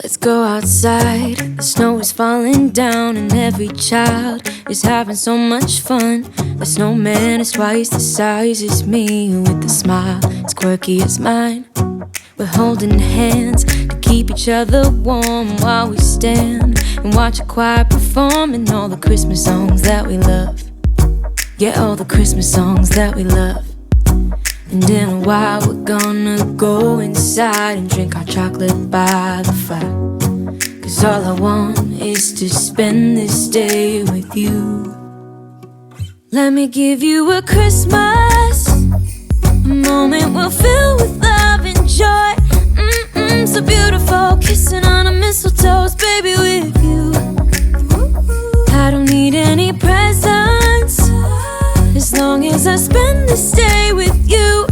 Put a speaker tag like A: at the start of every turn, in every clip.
A: Let's go outside, the snow is falling down and every child is having so much fun. The snowman is twice the size as me, with a smile as quirky as mine. We're holding hands to keep each other warm while we stand and watch a choir performing all the Christmas songs that we love. Yeah, all the Christmas songs that we love. And in a while we're gonna go inside and drink our chocolate by the fire. 'Cause all I want is to spend this day with you. Let me give you a Christmas, a moment we'll fill with love and joy. So beautiful, kissing on a mistletoe, baby, with you. I don't need any presents, as long as I spend this day with you.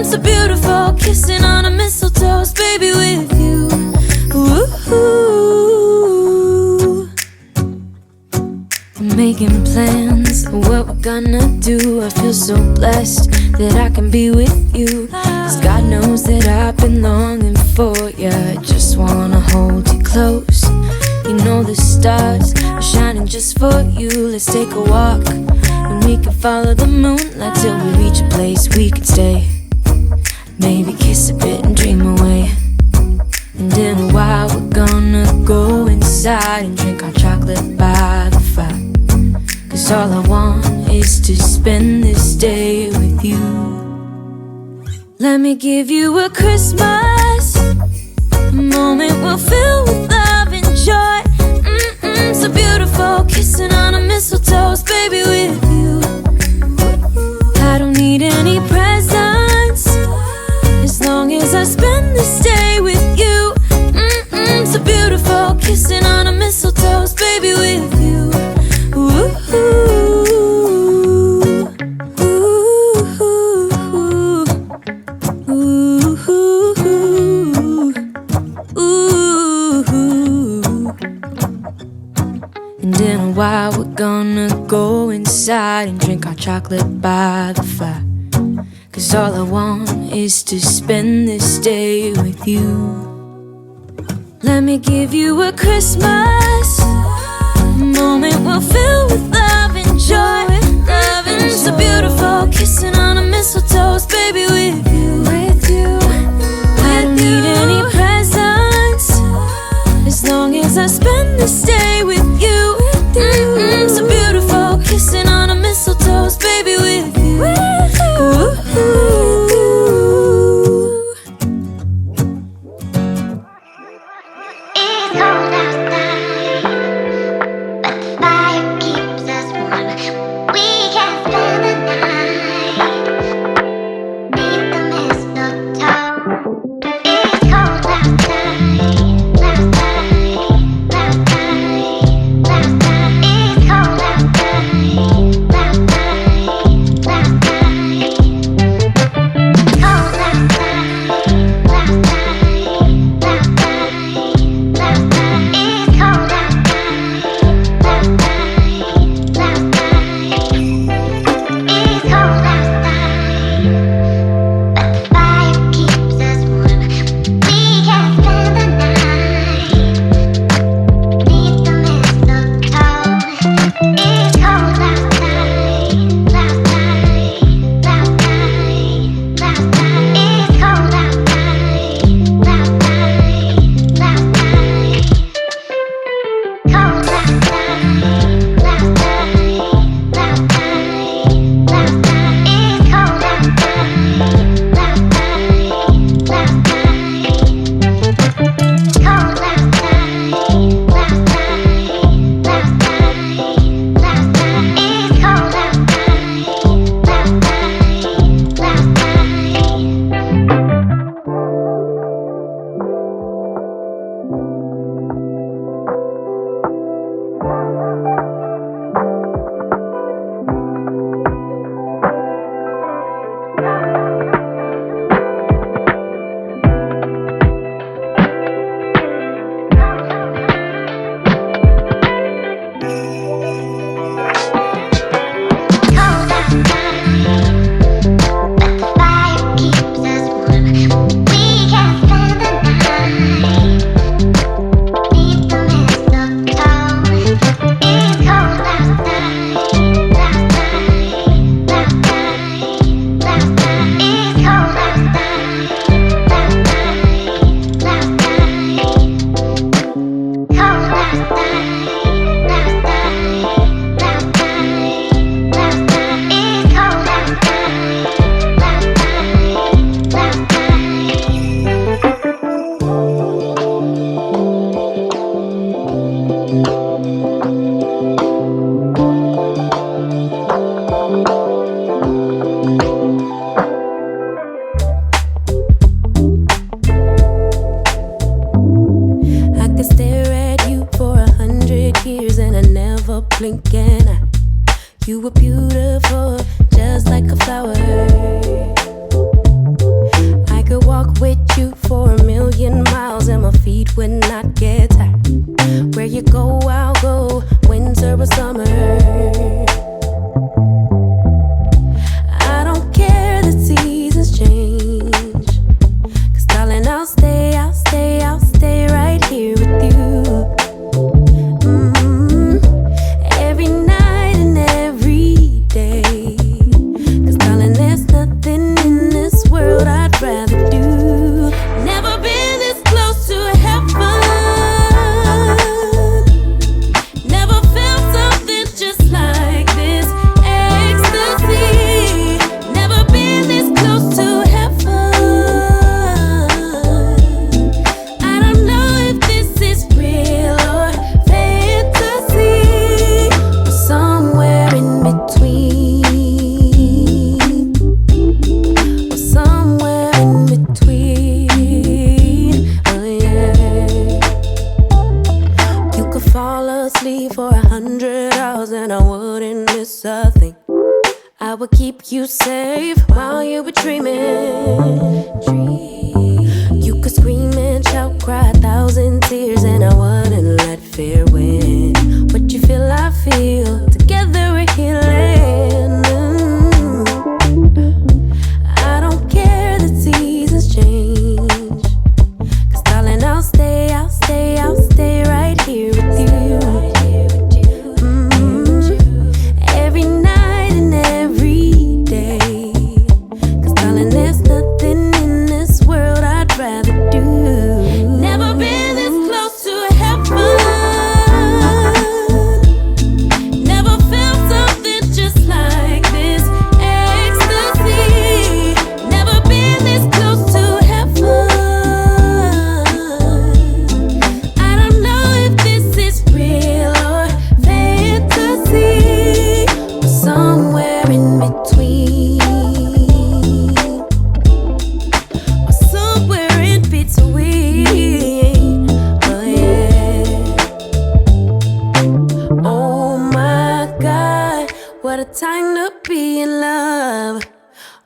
A: So beautiful, kissing on a mistletoe, baby, with you. Ooh. I'm making plans of what we're gonna do. I feel so blessed that I can be with you, 'cause God knows that I've been longing for you. I just wanna hold you close. You know the stars are shining just for you. Let's take a walk and we can follow the moonlight till we reach a place we can stay. Maybe kiss a bit and dream away. And in a while we're gonna go inside and drink our chocolate by the fire. 'Cause all I want is to spend this day with you. Let me give you a Christmas, a moment we'll fill with love and joy. So beautiful, kissing on a mistletoe, baby, with you. I don't need any presents, as long as I spend this day with you. So beautiful, kissing on a mistletoe, baby, with you. Ooh. And in a while we're gonna go inside and drink our chocolate by the fire. 'Cause all I want is to spend this day with you. Let me give you a Christmas, a moment we'll fill with love and joy. Love and so beautiful, kissing on a mistletoe, baby, with you. I don't need any presents, as long as I spend this day with you. So beautiful, kissing on a mistletoe, baby, with you. Ooh.
B: It's cold outside, but the fire keeps us warm. We can spend the night beneath the mistletoe. It's cold outside, outside, outside, outside. It's cold outside.
A: stare at you for 100 years and I never blink an eye. You were beautiful, just like a flower. I could walk with you for 1,000,000 miles and my feet would not get tired. Where you go, I'll go, winter or summer. I don't care the seasons change, 'cause darling, I'll stay right here with you. Every night and every day, 'cause darling, there's nothing in this world I'd rather do. Never been this close to heaven, never felt something just like this ecstasy. Never been this close to heaven. I don't know if this is real or fantasy, or somewhere in between, or somewhere in between. Oh yeah. You could fall asleep for 100 hours and I wouldn't miss a thing. I would keep you safe while you were dreaming. You could scream and shout, cry 1,000 tears, and I wouldn't let fear win. What you feel, I feel. Together we're healing. I don't care the seasons change, 'cause darling, I'll stay right here with you. Every night and every day, 'cause darling, there's nothing in this world I'd rather do. Never been this close to heaven, never felt something just like this ecstasy. Never been this close to heaven. I don't know if this is real or fantasy, or somewhere in between, or somewhere in between. Oh yeah. Oh my God, what a time to be in love.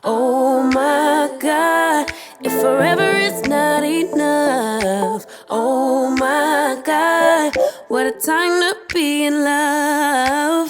A: Oh my God, if forever is not enough. Oh my God, what a time to be in love.